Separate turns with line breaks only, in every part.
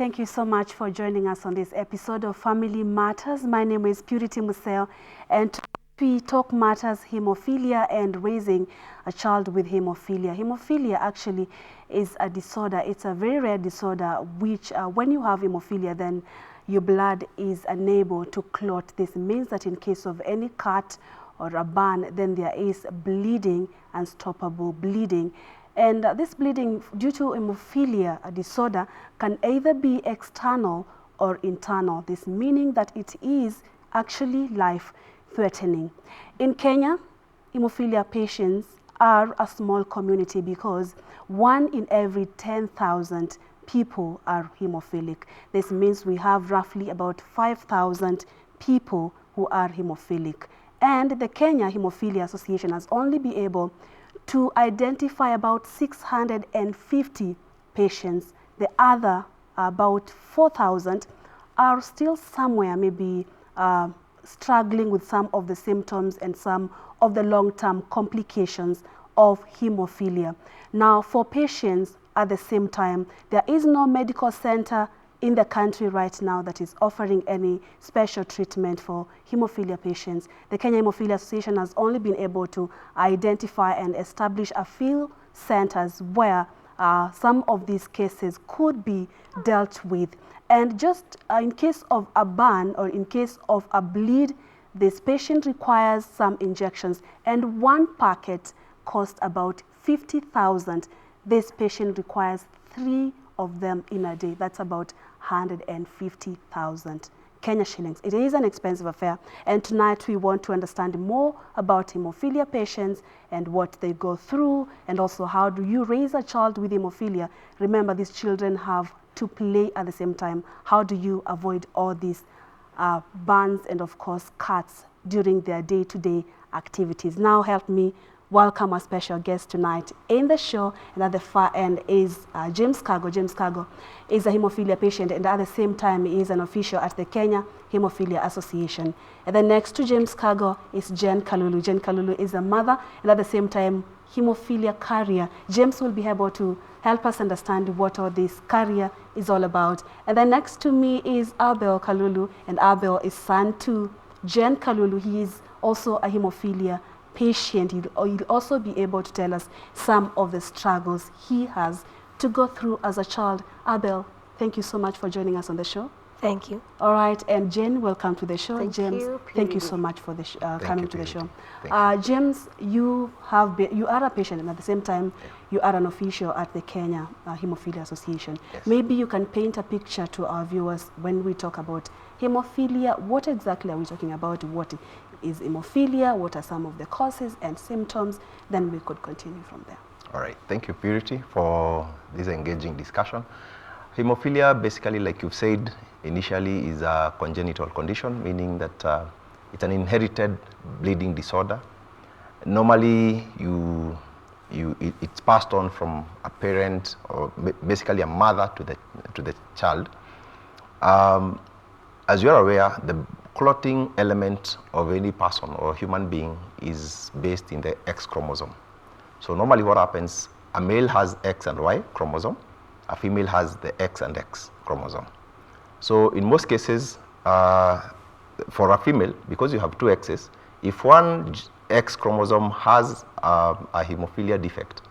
Thank you so much for joining us on this episode of Family Matters. My name is Purity Museo, and we talk matters hemophilia and raising a child with hemophilia. Hemophilia actually is a disorder. It's a very rare disorder which when you have hemophilia, then your blood is unable to clot. This means that in case of any cut or a burn, then there is bleeding, unstoppable bleeding. And this bleeding due to hemophilia, a disorder, can either be external or internal. This meaning that it is actually life-threatening. In Kenya, hemophilia patients are a small community because 1 in every 10,000 people are hemophilic. This means we have roughly about 5,000 people who are hemophilic. And the Kenya Haemophilia Association has only been able to identify about 650 patients. The other, about 4,000, are still somewhere maybe struggling with some of the symptoms and some of the long-term complications of hemophilia. Now, for patients at the same time, there is no medical center in the country right now that is offering any special treatment for hemophilia patients. The Kenya Haemophilia Association has only been able to identify and establish a few centers where some of these cases could be dealt with. And just in case of a burn or in case of a bleed, this patient requires some injections, and one packet costs about 50,000. This patient requires 3 of them in a day. That's about 150,000 Kenya shillings. It is an expensive affair, and tonight we want to understand more about hemophilia patients and what they go through, and also how do you raise a child with hemophilia. Remember, these children have to play at the same time. How do you avoid all these burns and of course cuts during their day-to-day activities? Now help me welcome our special guest tonight in the show, and at the far end is James Kago. James Kago is a hemophilia patient, and at the same time he is an official at the Kenya Haemophilia Association. And then next to James Kago is Jen Kalulu. Jen Kalulu is a mother and at the same time hemophilia carrier. James will be able to help us understand what all this carrier is all about. And then next to me is Abel Kalulu, and Abel is son to Jen Kalulu. He is also a hemophilia patient. He'll also be able to tell us some of the struggles he has to go through as a child. Abel, thank you so much for joining us on the show.
Thank you.
All right, and Jen, welcome to the show.
Thank
James,
you,
thank you so much for the coming to the show.
James,
you are a patient, and at the same time, you are an official at the Kenya Haemophilia Association.
Yes.
Maybe you can paint a picture to our viewers when we talk about hemophilia. What exactly are we talking about? What is hemophilia? What are some of the causes and symptoms? Then we could continue from there.
All right, thank you, Purity, for this engaging discussion. Hemophilia, basically, like you've said, initially is a congenital condition, meaning that it's an inherited bleeding disorder. Normally, it's passed on from a parent or basically a mother to the child. As you're aware, the clotting element of any person or human being is based in the X chromosome. So normally what happens, a male has X and Y chromosome, a female has the X and X chromosome. So in most cases, for a female, because you have 2 X's, if one X chromosome has a hemophilia defect,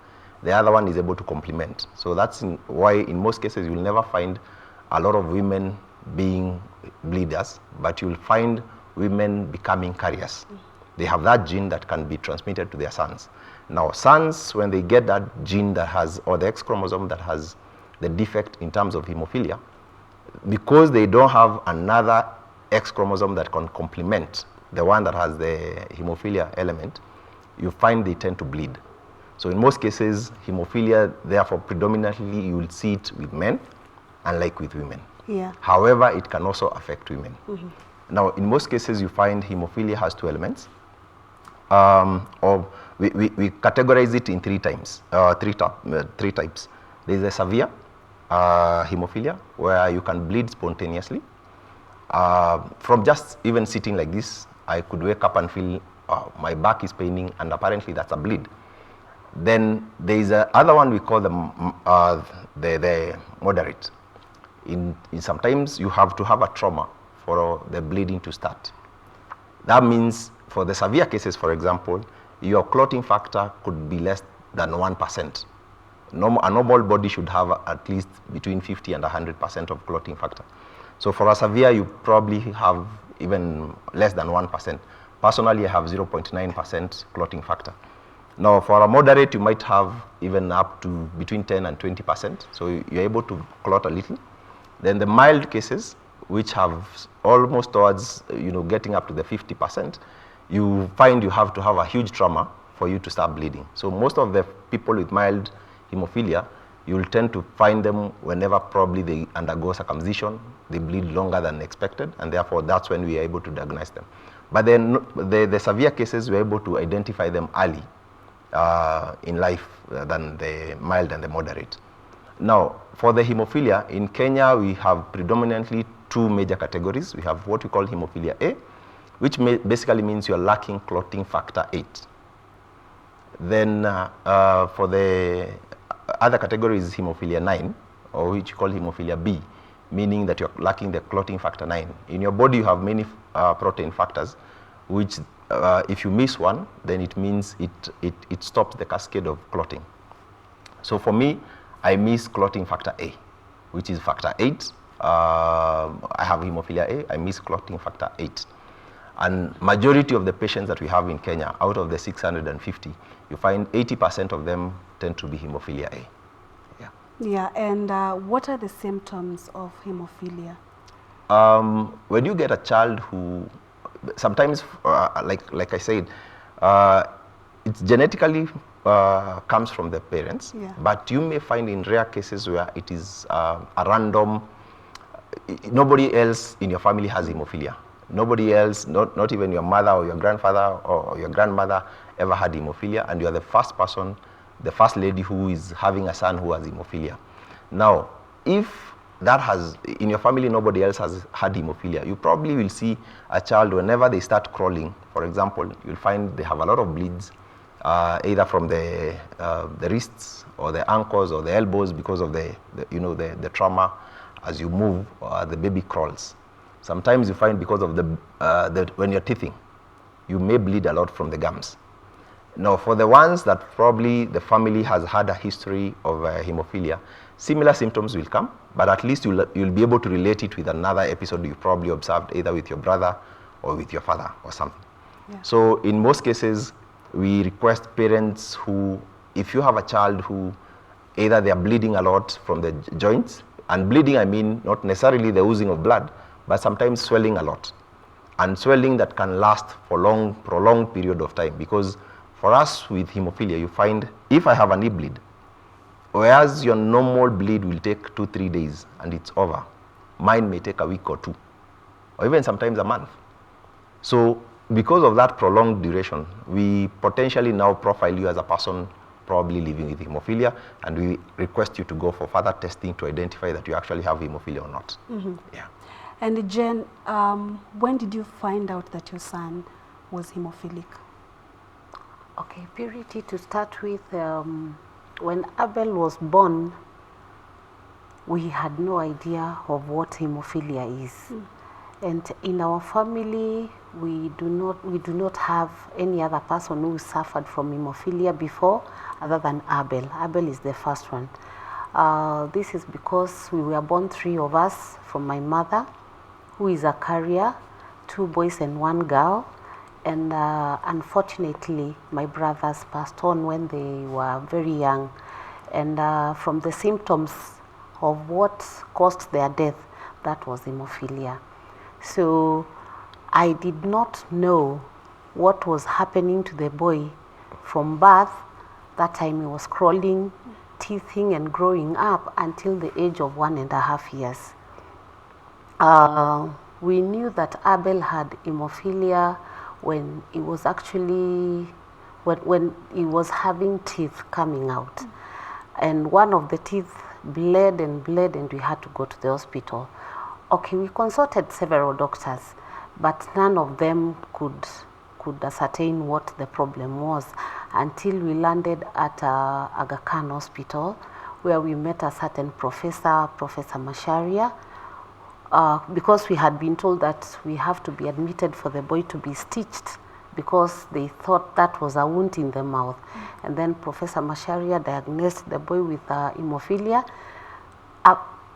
the other one is able to complement. So that's why in most cases you'll never find a lot of women being bleeders, but you'll find women becoming carriers. They have that gene that can be transmitted to their sons. Now, sons, when they get that gene that has, or the X chromosome that has the defect in terms of hemophilia, because they don't have another X chromosome that can complement the one that has the hemophilia element, you find they tend to bleed. So in most cases, hemophilia, therefore, predominantly you will see it with men, unlike with women.
Yeah.
However, it can also affect women. Now, in most cases, you find hemophilia has 2 elements. We categorize it in 3 types. There's a severe hemophilia, where you can bleed spontaneously. From just even sitting like this, I could wake up and feel my back is paining, and apparently that's a bleed. Then there is another one we call the moderate. sometimes you have to have a trauma for the bleeding to start. That means for the severe cases, for example, your clotting factor could be less than 1%. A normal body should have at least between 50 and 100% of clotting factor. So for a severe, you probably have even less than 1%. Personally, I have 0.9% clotting factor. Now, for a moderate, you might have even up to between 10 and 20%. So you're able to clot a little. Then the mild cases, which have almost towards, getting up to the 50%, you find you have to have a huge trauma for you to start bleeding. So most of the people with mild hemophilia, you'll tend to find them whenever probably they undergo circumcision, they bleed longer than expected, and therefore that's when we are able to diagnose them. But then the severe cases, we're able to identify them early in life than the mild and the moderate. Now, for the hemophilia, in Kenya, we have predominantly two major categories. We have what we call hemophilia A, which basically means you're lacking clotting factor 8. Then for the other category is hemophilia 9, or which you call hemophilia B, meaning that you're lacking the clotting factor 9. In your body, you have many protein factors, which if you miss one, then it means it stops the cascade of clotting. So for me, I miss clotting factor A, which is factor 8. I have hemophilia A, I miss clotting factor 8. And majority of the patients that we have in Kenya, out of the 650, you find 80% of them tend to be hemophilia A. Yeah.
Yeah, and what are the symptoms of hemophilia?
When you get a child who, sometimes, like I said, it's genetically comes from the parents,
Yeah.
but you may find in rare cases where it is a random, nobody else in your family has hemophilia. Nobody else, not even your mother or your grandfather or your grandmother ever had hemophilia, and you are the first person, the first lady who is having a son who has hemophilia. Now, if that has, in your family nobody else has had hemophilia, you probably will see a child whenever they start crawling, for example, you'll find they have a lot of bleeds, either from the wrists or the ankles or the elbows because of the trauma. As you move, the baby crawls. Sometimes you find because of when you're teething, you may bleed a lot from the gums. Now, for the ones that probably the family has had a history of hemophilia, similar symptoms will come, but at least you'll be able to relate it with another episode you probably observed either with your brother or with your father or something.
Yeah.
So in most cases, we request parents who, if you have a child who either they are bleeding a lot from the joints, and bleeding I mean not necessarily the oozing of blood, but sometimes swelling a lot, and swelling that can last for prolonged period of time. Because for us with hemophilia, you find if I have a knee bleed, whereas your normal bleed will take 2-3 days and it's over, mine may take a week or 2, or even sometimes a month. So because of that prolonged duration, we potentially now profile you as a person probably living with hemophilia, and we request you to go for further testing to identify that you actually have hemophilia or not.
Mm-hmm.
Yeah.
And Jen, when did you find out that your son was hemophilic?
Okay, Purity, to start with, when Abel was born, we had no idea of what hemophilia is. Mm. And in our family, we do not have any other person who suffered from hemophilia before other than Abel. Abel is the first one. This is because we were born 3 of us from my mother, who is a carrier, 2 boys and 1 girl. And unfortunately, my brothers passed on when they were very young. And from the symptoms of what caused their death, that was hemophilia. So I did not know what was happening to the boy from birth. That time he was crawling, teething and growing up until the age of 1.5 years. We knew that Abel had hemophilia when he was actually, when he was having teeth coming out. Mm. And one of the teeth bled and we had to go to the hospital. Okay, we consulted several doctors, but none of them could ascertain what the problem was until we landed at Aga Khan Hospital, where we met a certain professor, Professor Masharia, because we had been told that we have to be admitted for the boy to be stitched because they thought that was a wound in the mouth. And then Professor Masharia diagnosed the boy with hemophilia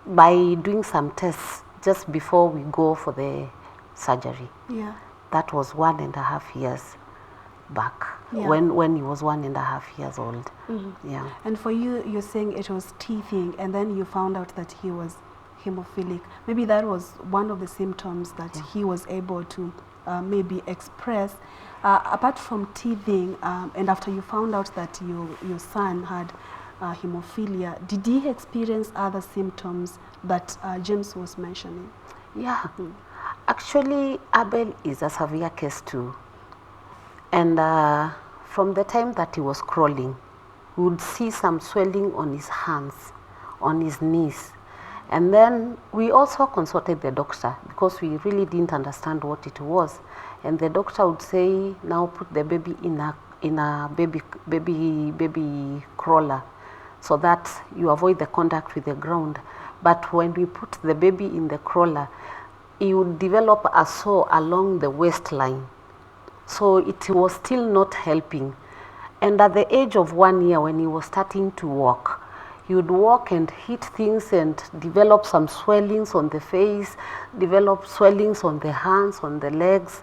by doing some tests just before we go for the surgery.
Yeah.
That was 1.5 years back,
Yeah.
when he was 1.5 years old. Yeah.
And for you, you're saying it was teething, and then you found out that he was hemophilic. Maybe that was one of the symptoms that he was able to maybe express. Apart from teething, and after you found out that your son had hemophilia, did he experience other symptoms that James was mentioning?
Yeah. Actually, Abel is a severe case too. And from the time that he was crawling, we would see some swelling on his hands, on his knees. And then we also consulted the doctor because we really didn't understand what it was. And the doctor would say, now put the baby in a baby crawler so that you avoid the contact with the ground. But when we put the baby in the crawler, he would develop a sore along the waistline. So it was still not helping. And at the age of 1 year, when he was starting to walk, he would walk and hit things and develop some swellings on the face, develop swellings on the hands, on the legs.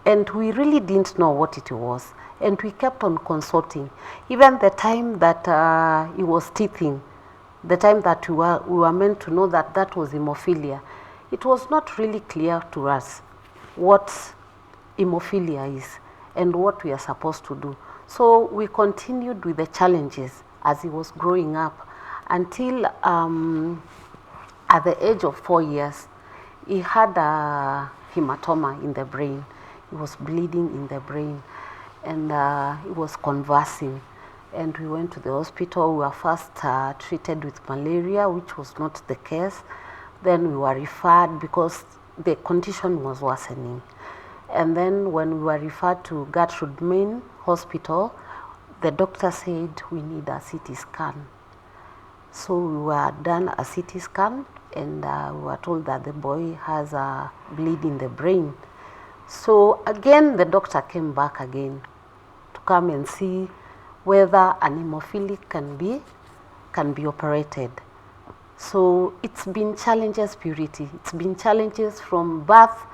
And we really didn't know what it was. And we kept on consulting. Even the time that he was teething, the time that we were meant to know that that was hemophilia, it was not really clear to us what hemophilia is and what we are supposed to do. So we continued with the challenges as he was growing up until at the age of 4 years, he had a hematoma in the brain. He was bleeding in the brain, and he was convulsing. And we went to the hospital. We were first treated with malaria, which was not the case. Then we were referred because the condition was worsening. And then when we were referred to Gertrude Main Hospital, the doctor said we need a CT scan. So we were done a CT scan, and we were told that the boy has a bleed in the brain. So again, the doctor came back again to come and see whether an hemophilic can be operated. So it's been challenges, Purity. It's been challenges from birth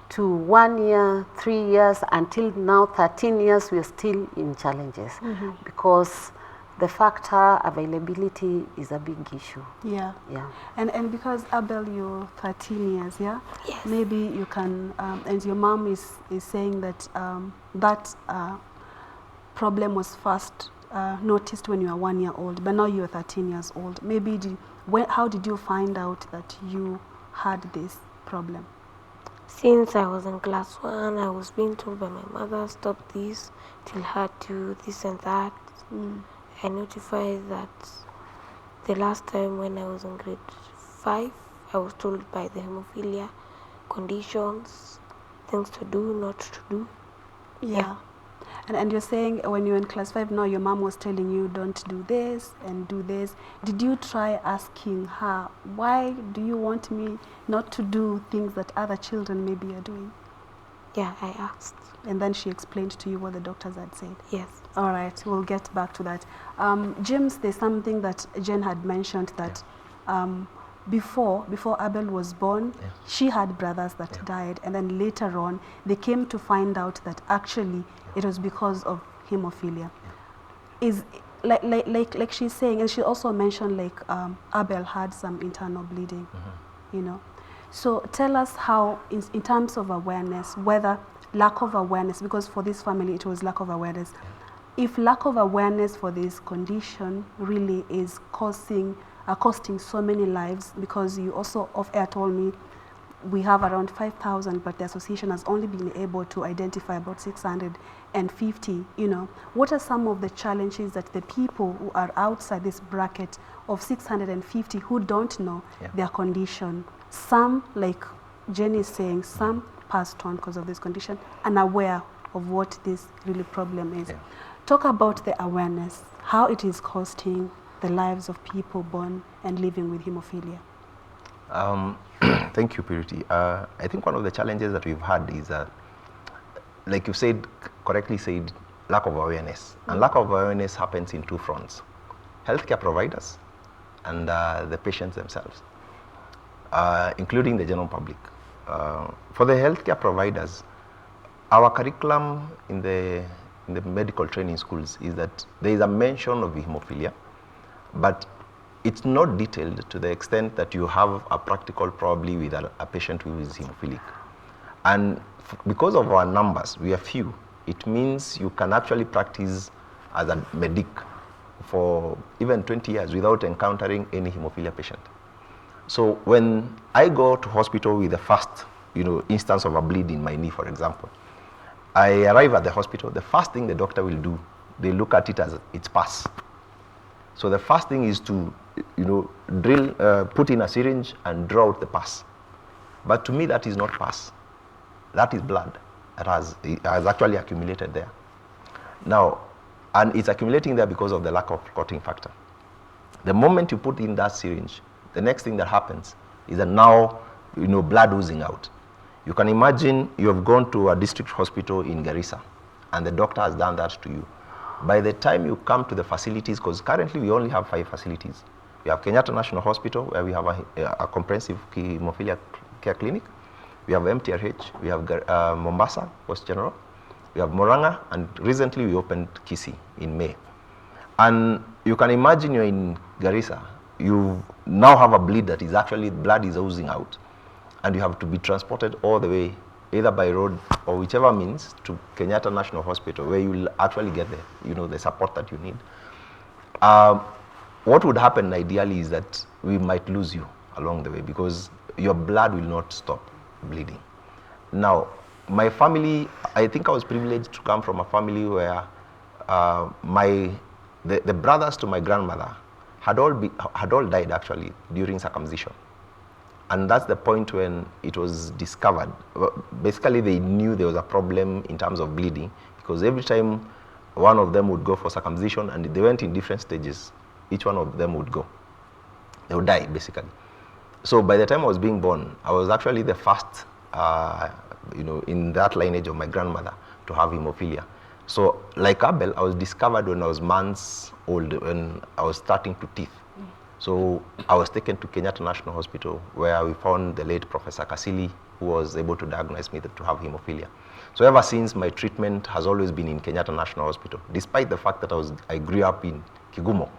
to 1 year, 3 years, until now 13 years. We are still in challenges because the factor availability is a big issue.
Yeah.
Yeah.
And because Abel, you're 13 years, yeah?
Yes.
Maybe you can, and your mom is saying that that problem was first noticed when you were 1 year old, but now you're 13 years old. Maybe how did you find out that you had this problem?
Since I was in class 1, I was being told by my mother, stop this, till her do this and that. I notified that the last time when I was in grade 5, I was told by the hemophilia conditions, things to do, not to do.
Yeah. And you're saying when you're in class 5 now, your mom was telling you don't do this and do this. Did you try asking her, why do you want me not to do things that other children maybe are doing?
Yeah, I asked.
And then she explained to you what the doctors had said?
Yes.
All right, we'll get back to that. James, there's something that Jen had mentioned that before Abel was born, she had brothers that died, and then later on, they came to find out that actually it was because of hemophilia. Is like she's saying, and she also mentioned like Abel had some internal bleeding, you know. So tell us how, in terms of awareness, whether lack of awareness, because for this family it was lack of awareness, if lack of awareness for this condition really is costing so many lives, because you also off-air told me we have around 5,000, but the association has only been able to identify about 650, you know. What are some of the challenges that the people who are outside this bracket of 650 who don't know their condition, some, like Jenny is saying, some passed on because of this condition, unaware of what this really problem is. Talk about the awareness, how it is costing the lives of people born and living with hemophilia?
Thank you, Purity. I think one of the challenges that we've had is that, like you said, correctly said, lack of awareness. And lack of awareness happens in two fronts: healthcare providers and the patients themselves, including the general public. For the healthcare providers, our curriculum in the medical training schools is that there is a mention of hemophilia, but it's not detailed to the extent that you have a practical probably with a patient who is hemophilic. And because of our numbers, we are few, it means you can actually practice as a medic for even 20 years without encountering any hemophilia patient. So when I go to hospital with the first instance of a bleed in my knee, for example, I arrive at the hospital, the first thing the doctor will do, they look at it as it's pus. So the first thing is to put in a syringe and draw out the pus. But to me, that is not pus. That is blood. It has actually accumulated there. Now, and it's accumulating there because of the lack of clotting factor. The moment you put in that syringe, the next thing that happens is that now, blood oozing out. You can imagine you have gone to a district hospital in Garissa, and the doctor has done that to you. By the time you come to the facilities, because currently we only have 5 facilities. We have Kenyatta National Hospital, where we have a comprehensive hemophilia care clinic. We have MTRH, we have Mombasa, Post General. We have Moranga, and recently we opened Kisii in May. And you can imagine you're in Garissa, you now have a bleed that is actually, blood is oozing out, and you have to be transported all the way, either by road or whichever means, to Kenyatta National Hospital, where you will actually get the support that you need. What would happen ideally is that we might lose you along the way because your blood will not stop bleeding. Now, my family, I think I was privileged to come from a family where the brothers to my grandmother had all died actually during circumcision. And that's the point when it was discovered. Basically, they knew there was a problem in terms of bleeding, because every time one of them would go for circumcision, and they went in different stages, each one of them would go. They would die, basically. So by the time I was being born, I was actually the first, in that lineage of my grandmother to have hemophilia. So like Abel, I was discovered when I was months old, when I was starting to teeth. So I was taken to Kenyatta National Hospital, where we found the late Professor Kasili, who was able to diagnose me to have hemophilia. So ever since, my treatment has always been in Kenyatta National Hospital, despite the fact that I grew up in Kigumo,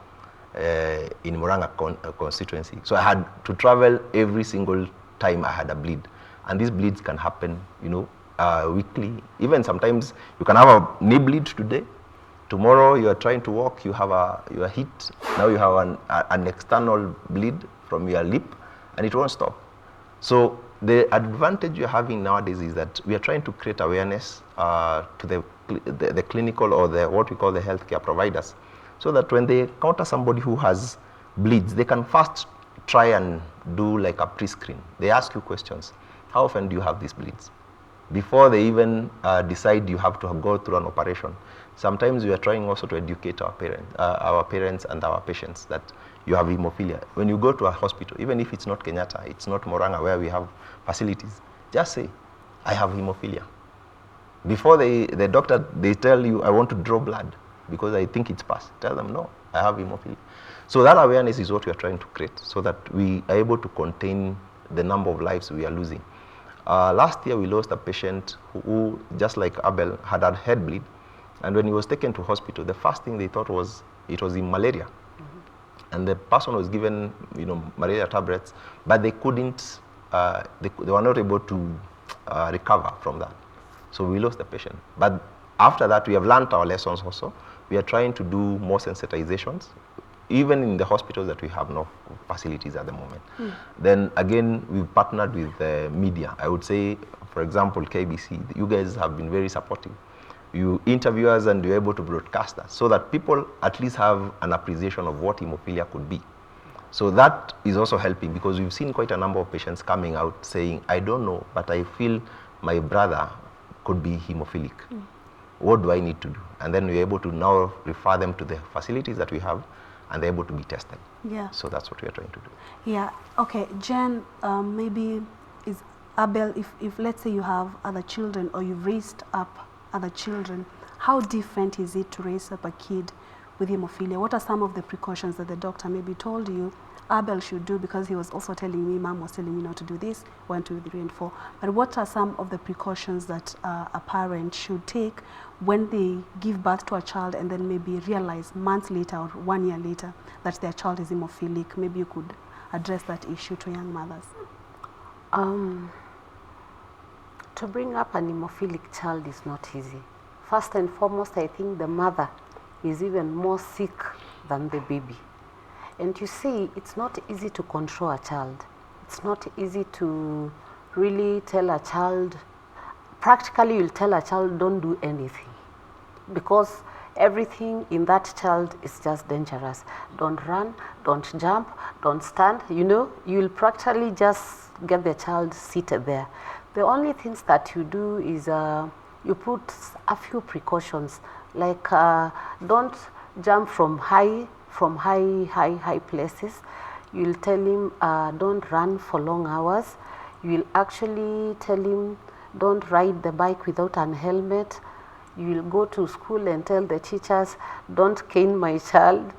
in Murang'a constituency. So I had to travel every single time I had a bleed. And these bleeds can happen, weekly. Even sometimes you can have a knee bleed today. Tomorrow you are trying to walk, you are hit. Now you have an external bleed from your lip, and it won't stop. So the advantage you're having nowadays is that we are trying to create awareness to the clinical or what we call the healthcare providers, so that when they encounter somebody who has bleeds, they can first try and do like a pre-screen. They ask you questions. How often do you have these bleeds? Before they even decide you have to go through an operation. Sometimes we are trying also to educate our parents and our patients that you have hemophilia. When you go to a hospital, even if it's not Kenyatta, it's not Moranga where we have facilities, just say, I have hemophilia. Before the doctor, they tell you, I want to draw blood because I think it's pus. Tell them, no, I have hemophilia. So that awareness is what we are trying to create, so that we are able to contain the number of lives we are losing. Last year, we lost a patient who, just like Abel, had a head bleed. And when he was taken to hospital, the first thing they thought was it was in malaria. Mm-hmm. And the person was given, malaria tablets, but they couldn't, they were not able to recover from that. So we lost the patient. But after that, we have learned our lessons also. We are trying to do more sensitizations, even in the hospitals that we have no facilities at the moment. Mm. Then again, we've partnered with the media. I would say, for example, KBC, you guys have been very supportive. You interview us and you're able to broadcast that, so that people at least have an appreciation of what hemophilia could be. So that is also helping, because we've seen quite a number of patients coming out saying, I don't know, but I feel my brother could be hemophilic. Mm. What do I need to do? And then we're able to now refer them to the facilities that we have, and they're able to be tested.
Yeah.
So that's what we are trying to do.
Yeah. Okay, Jen, maybe is Abel, if let's say you have other children or you've raised up other children, how different is it to raise up a kid with hemophilia? What are some of the precautions that the doctor maybe told you Abel should do, because he was also telling me, Mom was telling me not to do this, 1, 2, 3, and 4. But what are some of the precautions that a parent should take when they give birth to a child and then maybe realize months later or 1 year later that their child is hemophilic? Maybe you could address that issue to young mothers.
To bring up an hemophilic child is not easy. First and foremost, I think the mother is even more sick than the baby. And you see, it's not easy to control a child. It's not easy to really tell a child, practically you'll tell a child don't do anything, because everything in that child is just dangerous. Don't run, don't jump, don't stand, you know, you'll practically just get the child seated there. The only things that you do is you put a few precautions, like don't jump from high places. You'll tell him don't run for long hours. You'll actually tell him don't ride the bike without an helmet. You'll go to school and tell the teachers don't cane my child.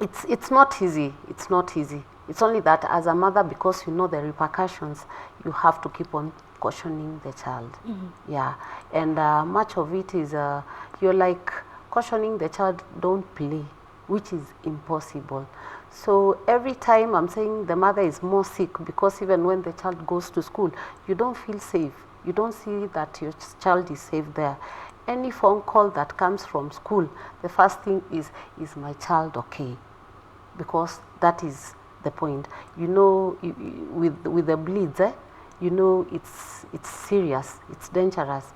It's not easy. It's not easy. It's only that as a mother, because you know the repercussions, you have to keep on cautioning the child. Yeah, and much of it is you're like cautioning the child don't play, which is impossible. So every time I'm saying the mother is more sick, because even when the child goes to school, you don't feel safe. You don't see that your child is safe there. Any phone call that comes from school, the first thing is my child okay? Because that is the point. You know, with the bleeds, you know it's serious, it's dangerous,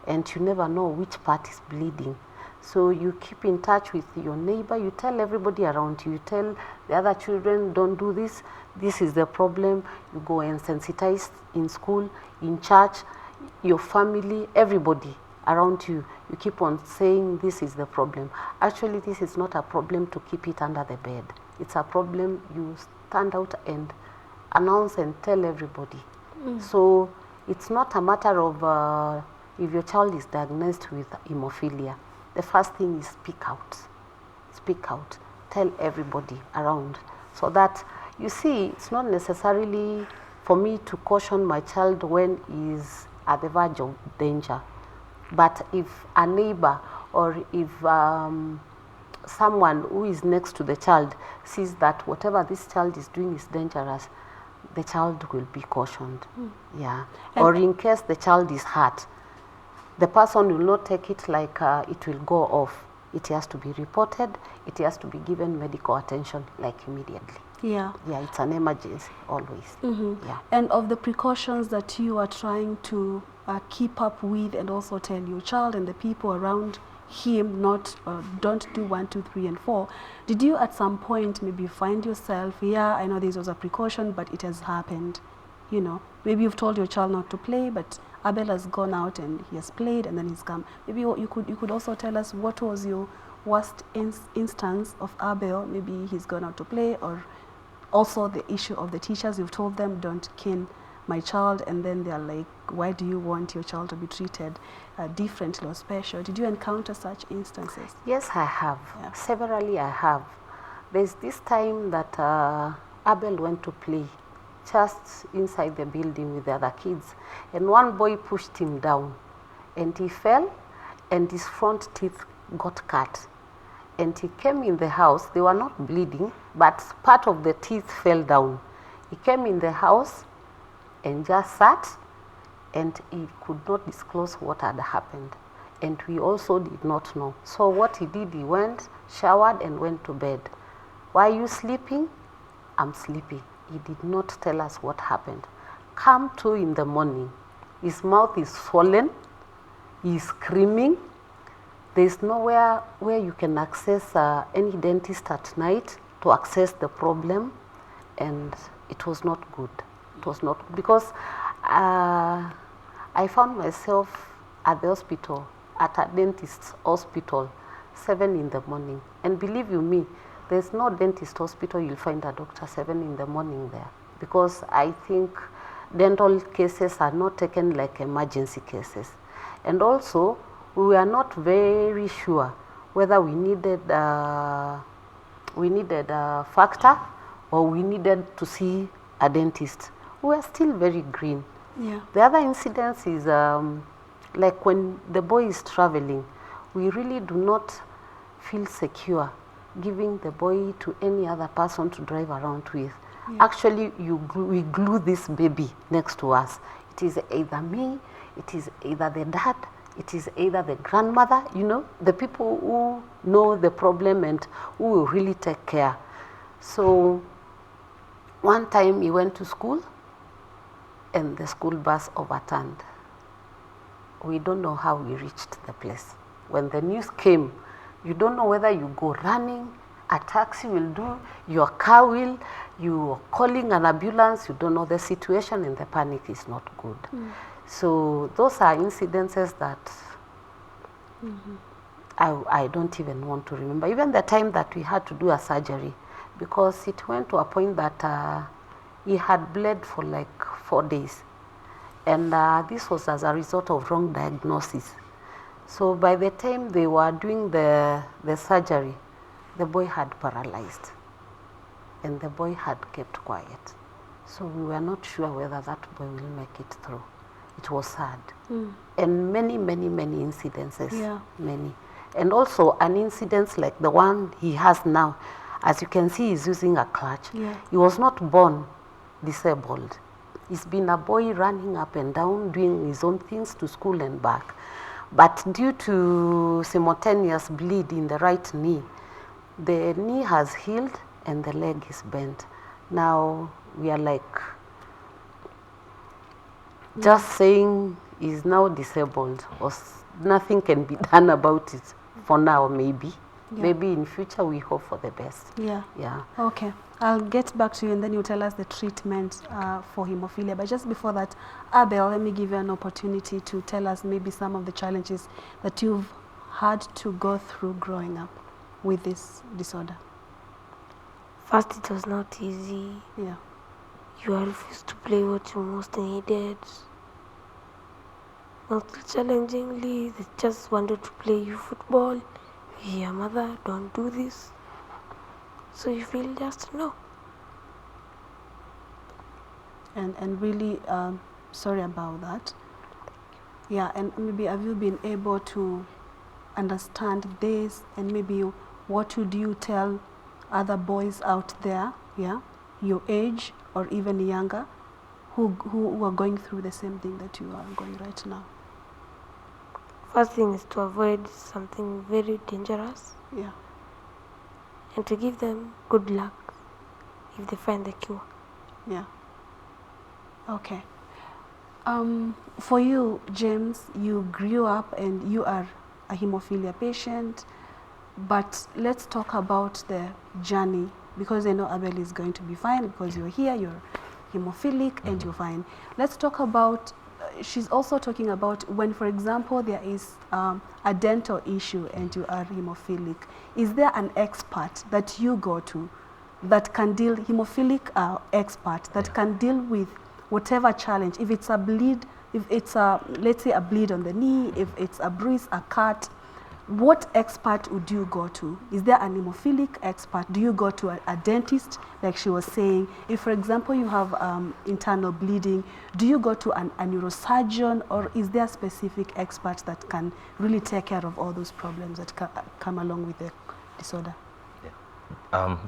and you never know which part is bleeding. So you keep in touch with your neighbor, you tell everybody around you, you tell the other children, don't do this, this is the problem. You go and sensitize in school, in church, your family, everybody around you. You keep on saying this is the problem. Actually, this is not a problem to keep it under the bed. It's a problem you stand out and announce and tell everybody. So it's not a matter of if your child is diagnosed with hemophilia. The first thing is speak out. Speak out. Tell everybody around. So that, you see, it's not necessarily for me to caution my child when he's at the verge of danger. But if a neighbor or if someone who is next to the child sees that whatever this child is doing is dangerous, the child will be cautioned. Yeah. And or in case the child is hurt, the person will not take it like it will go off. It has to be reported. It has to be given medical attention like immediately.
Yeah.
Yeah, it's an emergency always. Yeah.
And of the precautions that you are trying to keep up with and also tell your child and the people around him not don't do 1, 2, 3, and 4. Did you at some point maybe find yourself, yeah, I know this was a precaution, but it has happened, you know, maybe you've told your child not to play, but Abel has gone out and he has played and then he's come. Maybe you could also tell us what was your worst instance of Abel. Maybe he's gone out to play, or also the issue of the teachers. You've told them don't cane my child, and then they're like, why do you want your child to be treated differently or special? Did you encounter such instances?
Yes, I have.
Yeah.
Severally I have. There's this time that Abel went to play just inside the building with the other kids, and one boy pushed him down and he fell and his front teeth got cut, and he came in the house. They were not bleeding, but part of the teeth fell down. He came in the house and just sat, and he could not disclose what had happened, and we also did not know. So what he did, he went, showered and went to bed. Why are you sleeping? I'm sleepy. He did not tell us what happened. Come 2 in the morning, his mouth is swollen, he's screaming. There's nowhere where you can access any dentist at night to access the problem, and it was not good. It was not good because I found myself at the hospital, at a dentist's hospital, 7 in the morning. And believe you me, there's no dentist hospital you'll find a doctor 7 in the morning there, because I think dental cases are not taken like emergency cases. And also, we were not very sure whether we needed a factor or we needed to see a dentist. We were still very green.
Yeah.
The other incidence is like when the boy is traveling, we really do not feel secure giving the boy to any other person to drive around with.
Yeah.
Actually, we glue this baby next to us. It is either me, it is either the dad, it is either the grandmother, you know, the people who know the problem and who will really take care. So one time he went to school and the school bus overturned. We don't know how we reached the place. When the news came, you don't know whether you go running, a taxi will do, your car will, you are calling an ambulance, you don't know the situation, and the panic is not good. So those are incidences that I don't even want to remember. Even the time that we had to do a surgery, because it went to a point that he had bled for like 4 days. And this was as a result of wrong diagnosis. So by the time they were doing the surgery, the boy had paralyzed and the boy had kept quiet. So we were not sure whether that boy will make it through. It was sad. And many incidences.
Yeah.
Many. And also an incident like the one he has now. As you can see, he's using a clutch.
Yeah.
He was not born disabled. He's been a boy running up and down, doing his own things to school and back. But due to simultaneous bleed in the right knee, the knee has healed and the leg is bent. Now we are like just saying he's now disabled, or nothing can be done about it for now, maybe.
Yeah.
Maybe in future we hope for the best.
Yeah.
Yeah.
Okay. I'll get back to you and then you tell us the treatment for hemophilia. But just before that, Abel, let me give you an opportunity to tell us maybe some of the challenges that you've had to go through growing up with this disorder.
First, it was not easy.
Yeah.
You are refused to play what you most needed. Most challengingly, they just wanted to play you football. Your mother, don't do this. So you feel just no.
And really sorry about that. Yeah, and maybe have you been able to understand this, and maybe what would you tell other boys out there, yeah, your age or even younger, who are going through the same thing that you are going right now?
First thing is to avoid something very dangerous,
Yeah.
and to give them good luck if they find the cure.
Yeah. Okay. For you, James, you grew up and you are a hemophilia patient, but let's talk about the journey, because I know Abel is going to be fine because you're here, you're hemophilic and you're fine. Let's talk about, she's also talking about when, for example, there is a dental issue and you are hemophilic. Is there an expert that you go to that can deal, hemophilic expert that can deal with whatever challenge? If it's a bleed, if it's a, let's say a bleed on the knee, if it's a bruise, a cut, what expert would you go to? Is there an hemophilic expert? Do you go to a dentist, like she was saying? If, for example, you have internal bleeding, do you go to a neurosurgeon, or is there specific experts that can really take care of all those problems that come along with the disorder?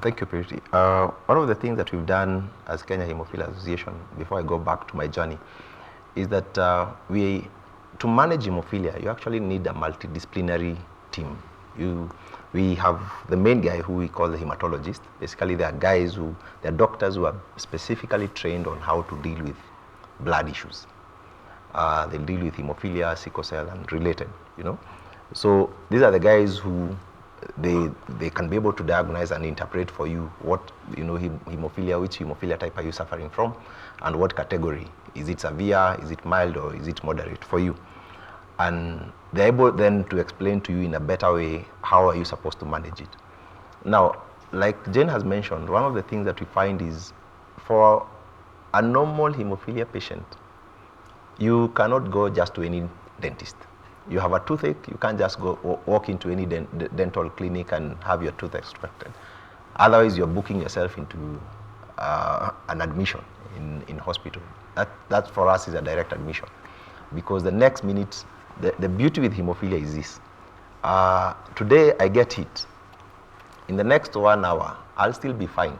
Thank you, Purity. One of the things that we've done as Kenya Hemophilia Association, before I go back to my journey, is that to manage hemophilia, you actually need a multidisciplinary team. We have the main guy who we call the hematologist. Basically, they are guys they are doctors who are specifically trained on how to deal with blood issues. They deal with hemophilia, sickle cell, and related, you know. So these are the guys who they can be able to diagnose and interpret for you what, you know, hemophilia, which hemophilia type are you suffering from, and what category. Is it severe, is it mild, or is it moderate for you? And they're able then to explain to you in a better way how are you supposed to manage it. Now, like Jane has mentioned, one of the things that we find is for a normal hemophilia patient, you cannot go just to any dentist. You have a toothache, you can't just go walk into any dental clinic and have your tooth extracted. Otherwise, you're booking yourself into an admission in hospital. That for us is a direct admission, because the next minute, the beauty with hemophilia is this. Today I get hit. In the next 1 hour, I'll still be fine.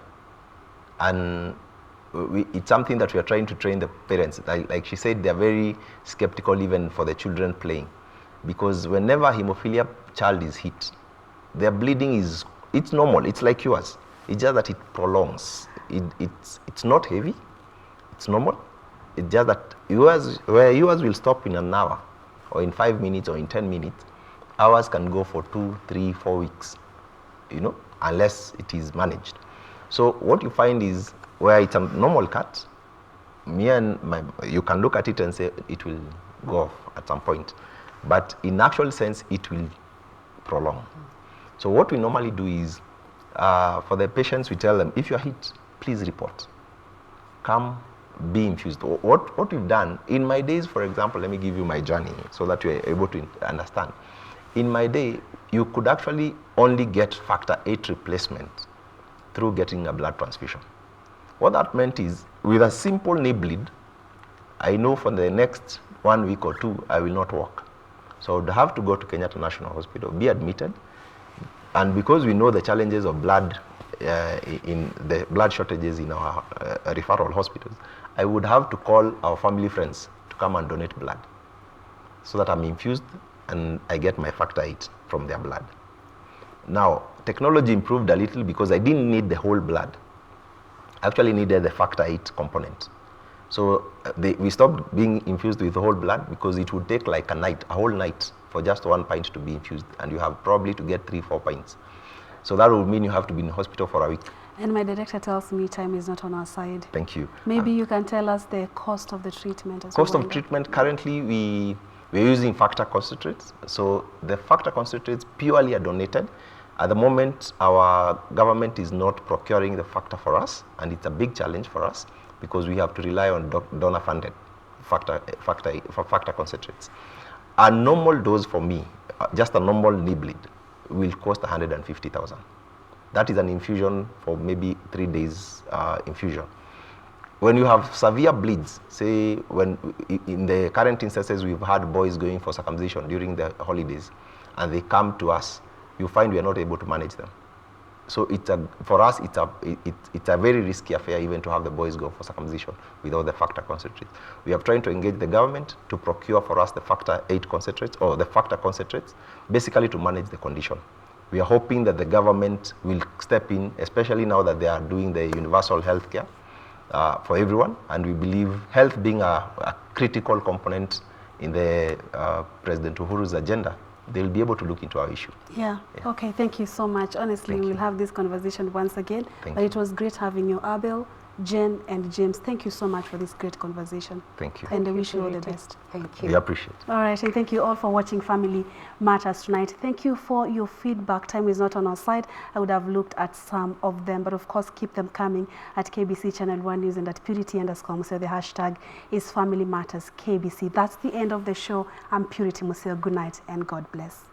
And it's something that we are trying to train the parents. Like she said, they're very skeptical even for the children playing, because whenever hemophilia child is hit, their bleeding it's normal. It's like yours. It's just that it prolongs. It's not heavy. It's normal. It's just that yours will stop in an hour, or in 5 minutes, or in 10 minutes. Ours can go for 2, 3, 4 weeks, unless it is managed. So what you find is, where it's a normal cut, you can look at it and say it will go off at some point. But in actual sense, it will prolong. So what we normally do is, for the patients, we tell them, if you're hit, please report. Come, be infused. What we've done, in my days, for example, let me give you my journey so that you're able to understand. In my day, you could actually only get factor 8 replacement through getting a blood transfusion. What that meant is, with a simple knee bleed, I know for the next 1 week or 2, I will not walk. So I would have to go to Kenyatta National Hospital, be admitted, and because we know the challenges of blood, in the blood shortages in our referral hospitals, I would have to call our family friends to come and donate blood, so that I'm infused and I get my factor 8 from their blood. Now, technology improved a little, because I didn't need the whole blood. I actually needed the factor 8 component. So we stopped being infused with the whole blood, because it would take like a whole night for just 1 pint to be infused, and you have probably to get 3-4 pints. So that would mean you have to be in hospital for a week. And my director tells me time is not on our side. Thank you. Maybe you can tell us the cost of the treatment as well. Cost of treatment, currently we're using factor concentrates. So the factor concentrates purely are donated. At the moment, our government is not procuring the factor for us, and it's a big challenge for us, because we have to rely on donor-funded factor concentrates. A normal dose for me, just a normal knee bleed, will cost 150,000. That is an infusion for maybe 3 days infusion. When you have severe bleeds, say when in the current instances we've had boys going for circumcision during the holidays, and they come to us, you find we are not able to manage them. So for us, it's a very risky affair even to have the boys go for circumcision without the factor concentrates. We are trying to engage the government to procure for us the factor 8 concentrates, or the factor concentrates, basically to manage the condition. We are hoping that the government will step in, especially now that they are doing the universal health care for everyone, and we believe health being a critical component in the President Uhuru's agenda, they'll be able to look into our issue. Yeah. Okay, thank you so much. Honestly, we'll have this conversation once again. But it was great having you, Abel, Jen, and James. Thank you so much for this great conversation. Thank you. And I wish you all the best. Thank you. We appreciate it. All right, and thank you all for watching Family Matters tonight. Thank you for your feedback. Time is not on our side. I would have looked at some of them, but of course, keep them coming at KBC Channel 1 News and at Purity_Museo. The hashtag is Family Matters KBC. That's the end of the show. I'm Purity Museo. Good night and God bless.